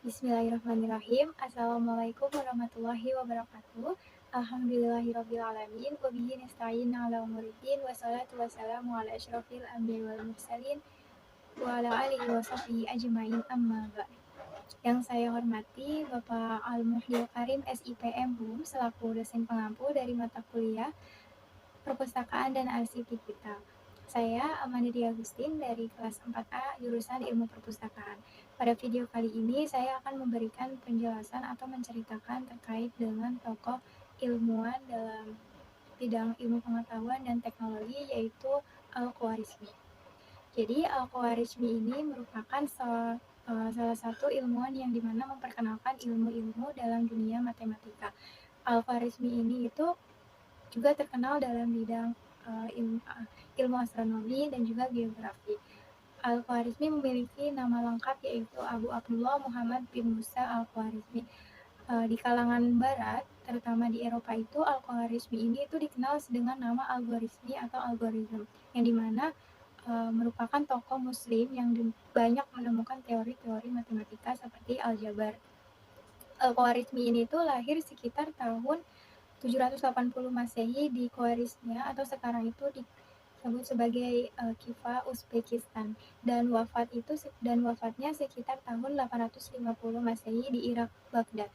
Bismillahirrahmanirrahim. Assalamualaikum warahmatullahi wabarakatuh. Alhamdulillahirabbil alamin wa bihi nasta'in 'ala umuriddin wassalatu wassalamu ala asyrofil anbiya'i wal mursalin wa ala alihi wa sahbihi ajmain amma ba'd. Yang saya hormati Bapak Al-Muhyil Karim SIPM HUM selaku dosen pengampu dari mata kuliah Perpustakaan dan Arsip Digital. Saya Amanidi Agustin dari kelas 4A jurusan Ilmu Perpustakaan. Pada video kali ini saya akan memberikan penjelasan atau menceritakan terkait dengan tokoh ilmuwan dalam bidang ilmu pengetahuan dan teknologi yaitu Al-Khwarizmi. Jadi Al-Khwarizmi ini merupakan salah satu ilmuwan yang dimana memperkenalkan ilmu-ilmu dalam dunia matematika. Al-Khwarizmi ini itu juga terkenal dalam bidang ilmu astronomi dan juga geografi. Al-Khwarizmi memiliki nama lengkap yaitu Abu Abdullah Muhammad bin Musa Al-Khwarizmi. Di kalangan barat, terutama di Eropa itu, Al-Khwarizmi ini itu dikenal dengan nama algoritmi atau algoritm, yang dimana merupakan tokoh muslim yang banyak menemukan teori-teori matematika seperti aljabar. Al-Khwarizmi ini tuh lahir sekitar tahun 780 Masehi di Khwarizmia atau sekarang itu disebut sebagai Khiva Uzbekistan, dan wafatnya sekitar tahun 850 Masehi di Irak, Baghdad.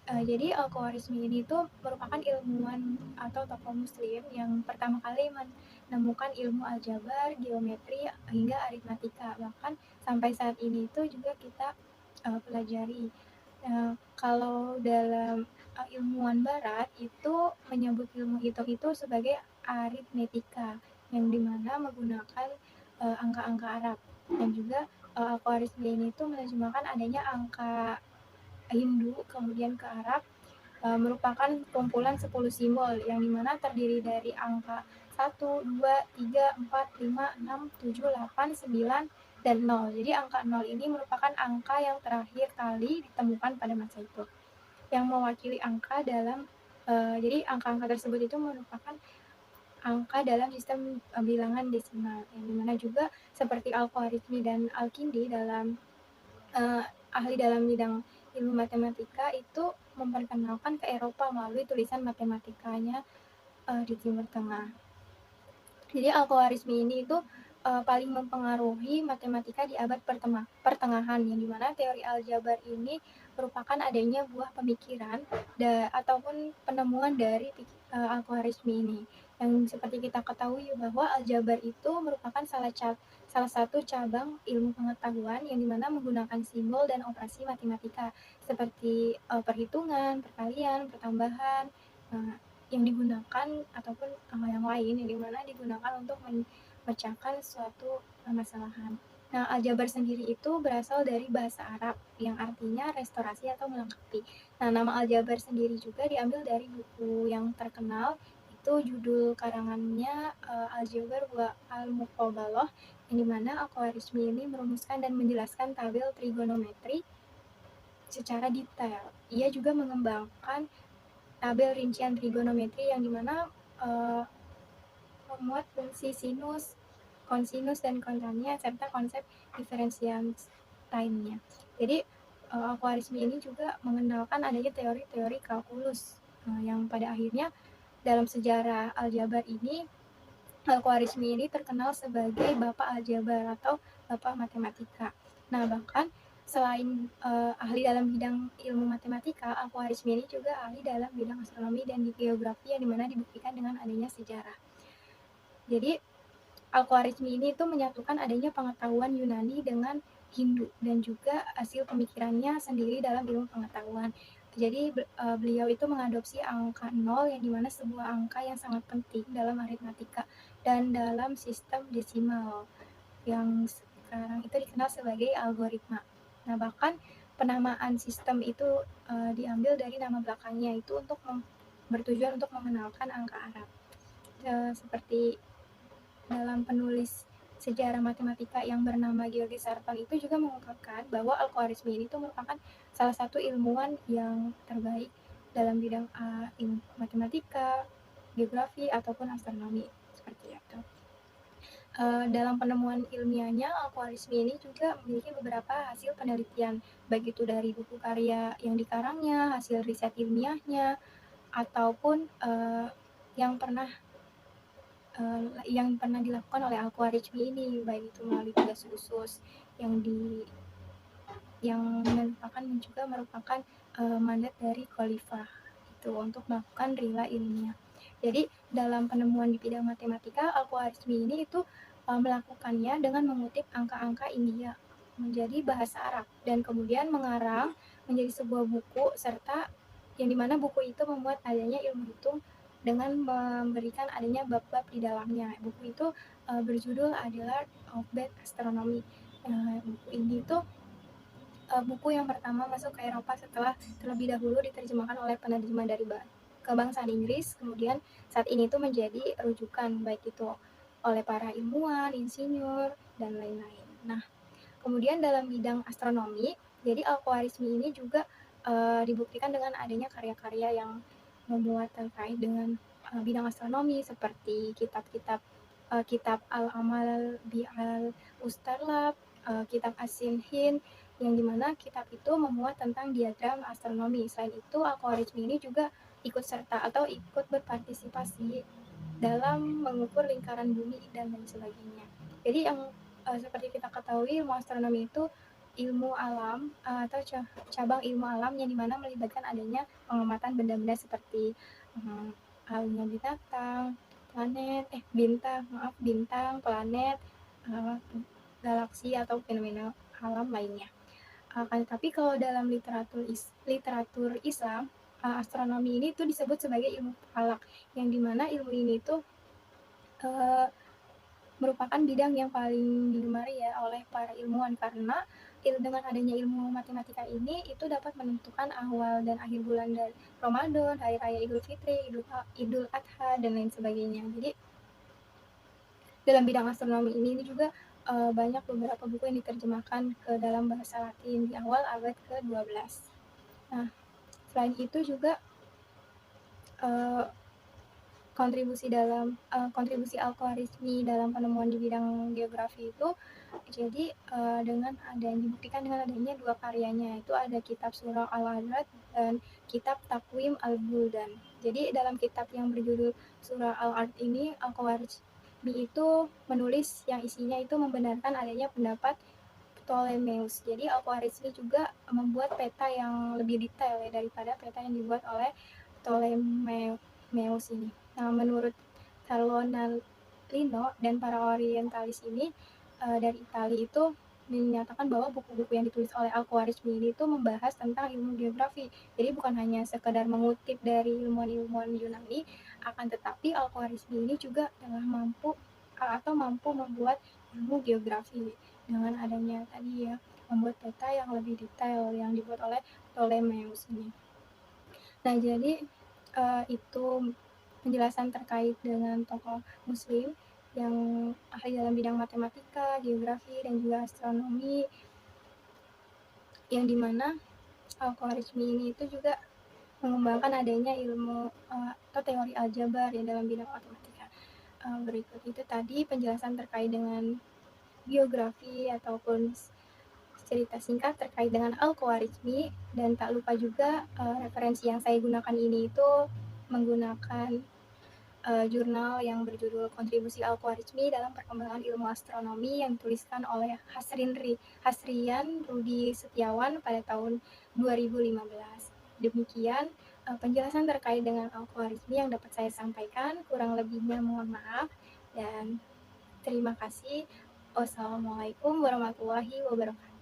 Jadi Al-Khwarizmi ini tuh merupakan ilmuwan atau tokoh muslim yang pertama kali menemukan ilmu aljabar, geometri hingga aritmatika. Bahkan sampai saat ini itu juga kita pelajari. Kalau dalam ilmuwan barat itu menyebut ilmu hitung itu sebagai aritmetika, yang dimana menggunakan angka-angka Arab, dan juga Al-Khwarizmi ini tuh menerjemahkan adanya angka Hindu kemudian ke Arab merupakan kumpulan 10 simbol yang dimana terdiri dari angka 1, 2, 3, 4, 5, 6, 7, 8, 9, dan 0. Jadi angka 0 ini merupakan angka yang terakhir kali ditemukan pada masa itu, yang mewakili angka dalam jadi angka-angka tersebut itu merupakan angka dalam sistem bilangan desimal, yang dimana juga seperti Al-Khwarizmi dan Al-Kindi dalam ahli dalam bidang ilmu matematika itu memperkenalkan ke Eropa melalui tulisan matematikanya di Timur Tengah. Jadi Al-Khwarizmi ini itu paling mempengaruhi matematika di abad pertengahan, yang dimana teori aljabar ini merupakan adanya buah pemikiran ataupun penemuan dari Al-Khwarizmi ini. Yang seperti kita ketahui bahwa aljabar itu merupakan salah satu cabang ilmu pengetahuan yang dimana menggunakan simbol dan operasi matematika seperti perhitungan, perkalian, pertambahan, yang digunakan ataupun yang lain yang dimana digunakan untuk memecahkan suatu permasalahan. Nah, aljabar sendiri itu berasal dari bahasa Arab yang artinya restorasi atau melengkapi. Nah, nama aljabar sendiri juga diambil dari buku yang terkenal, itu judul karangannya Aljabar wa Al-Muqabalah, yang dimana Al-Khwarizmi ini merumuskan dan menjelaskan tabel trigonometri secara detail. Ia juga mengembangkan tabel rincian trigonometri yang dimana memuat fungsi sinus, kosinus, dan kontannya serta konsep diferensial lainnya. Jadi Al-Khwarizmi ini juga mengenalkan adanya teori-teori kalkulus yang pada akhirnya dalam sejarah aljabar ini Al-Khwarizmi ini terkenal sebagai bapak aljabar atau bapak matematika. Nah, bahkan selain ahli dalam bidang ilmu matematika, Al-Khwarizmi ini juga ahli dalam bidang astronomi dan geografi yang dimana dibuktikan dengan adanya sejarah. Jadi Al-Khwarizmi ini itu menyatukan adanya pengetahuan Yunani dengan Hindu dan juga hasil pemikirannya sendiri dalam ilmu pengetahuan. Jadi beliau itu mengadopsi angka 0 yang dimana sebuah angka yang sangat penting dalam aritmatika dan dalam sistem desimal yang sekarang itu dikenal sebagai algoritma. Nah, bahkan penamaan sistem itu diambil dari nama belakangnya itu untuk bertujuan untuk mengenalkan angka Arab. Seperti dalam penulis sejarah matematika yang bernama George Sarton itu juga mengungkapkan bahwa Al-Khwarizmi ini tuh merupakan salah satu ilmuwan yang terbaik dalam bidang matematika, geografi, ataupun astronomi, seperti itu. Dalam penemuan ilmiahnya, Al-Khwarizmi ini juga memiliki beberapa hasil penelitian, baik itu dari buku karya yang dikarangnya, hasil riset ilmiahnya, ataupun yang pernah dilakukan oleh Al-Khwarizmi ini, baik itu melalui tugas khusus yang merupakan mandat dari khalifah itu untuk melakukan rila ilmiah. Jadi dalam penemuan di bidang matematika, Al-Khwarizmi ini itu melakukannya dengan mengutip angka-angka India menjadi bahasa Arab dan kemudian mengarang menjadi sebuah buku, serta yang dimana buku itu memuat adanya ilmu hitung dengan memberikan adanya bab-bab di dalamnya. Buku itu berjudul adalah of Bad Astronomy. Buku ini tuh buku yang pertama masuk ke Eropa setelah terlebih dahulu diterjemahkan oleh penerjemah dari kebangsaan Inggris. Kemudian saat ini tuh menjadi rujukan baik itu oleh para ilmuwan, insinyur, dan lain-lain. Nah, kemudian dalam bidang astronomi, jadi Al-Khwarizmi ini juga dibuktikan dengan adanya karya-karya yang memuat terkait dengan bidang astronomi seperti kitab Al-Amal bi Al-Ustarlab, kitab As-Sinhin, yang dimana kitab itu memuat tentang diagram astronomi. Selain itu, Al-Khwarizmi ini juga ikut serta atau ikut berpartisipasi dalam mengukur lingkaran bumi dan lain sebagainya. Jadi yang seperti kita ketahui, ilmu astronomi itu ilmu alam atau cabang ilmu alam yang dimana melibatkan adanya pengamatan benda-benda seperti halnya bintang, planet, galaksi atau fenomena alam lainnya. Tetapi kalau dalam literatur Islam, astronomi ini itu disebut sebagai ilmu falak, yang dimana ilmu ini itu merupakan bidang yang paling digemari ya oleh para ilmuwan, karena dengan adanya ilmu matematika ini itu dapat menentukan awal dan akhir bulan dari Ramadan, hari raya Idul Fitri, Idul Adha, dan lain sebagainya. Jadi dalam bidang astronomi ini juga banyak beberapa buku yang diterjemahkan ke dalam bahasa Latin di awal abad ke-12. Nah, selain itu juga kontribusi Al-Khwarizmi dalam penemuan di bidang geografi itu, jadi dibuktikan dengan adanya dua karyanya, itu ada kitab Surah Al-Adad dan kitab Takwim Al-Buldan. Jadi dalam kitab yang berjudul Surah Al-Adad ini, Al-Khwarizmi itu menulis yang isinya itu membenarkan adanya pendapat Ptolemeus. Jadi Al-Khwarizmi juga membuat peta yang lebih detail ya daripada peta yang dibuat oleh Ptolemeus ini. Nah, menurut Lino dan para orientalis ini dari Italia itu menyatakan bahwa buku-buku yang ditulis oleh Al-Khwarizmi ini itu membahas tentang ilmu geografi. Jadi bukan hanya sekedar mengutip dari ilmuwan-ilmuwan Yunani, akan tetapi Al-Khwarizmi ini juga telah mampu membuat ilmu geografi dengan adanya tadi ya, membuat peta yang lebih detail yang dibuat oleh Ptolemeus ini. Nah, jadi itu penjelasan terkait dengan tokoh muslim yang ahli dalam bidang matematika, geografi, dan juga astronomi, yang dimana Al-Khwarizmi ini itu juga mengembangkan adanya ilmu atau teori aljabar ya dalam bidang matematika. Berikut itu tadi penjelasan terkait dengan geografi ataupun cerita singkat terkait dengan Al-Khwarizmi, dan tak lupa juga referensi yang saya gunakan ini itu menggunakan jurnal yang berjudul Kontribusi Al-Khwarizmi dalam Perkembangan Ilmu Astronomi yang dituliskan oleh Hasrian Rudi Setiawan pada tahun 2015. Demikian penjelasan terkait dengan Al-Khwarizmi yang dapat saya sampaikan. Kurang lebihnya mohon maaf dan terima kasih. Wassalamualaikum warahmatullahi wabarakatuh.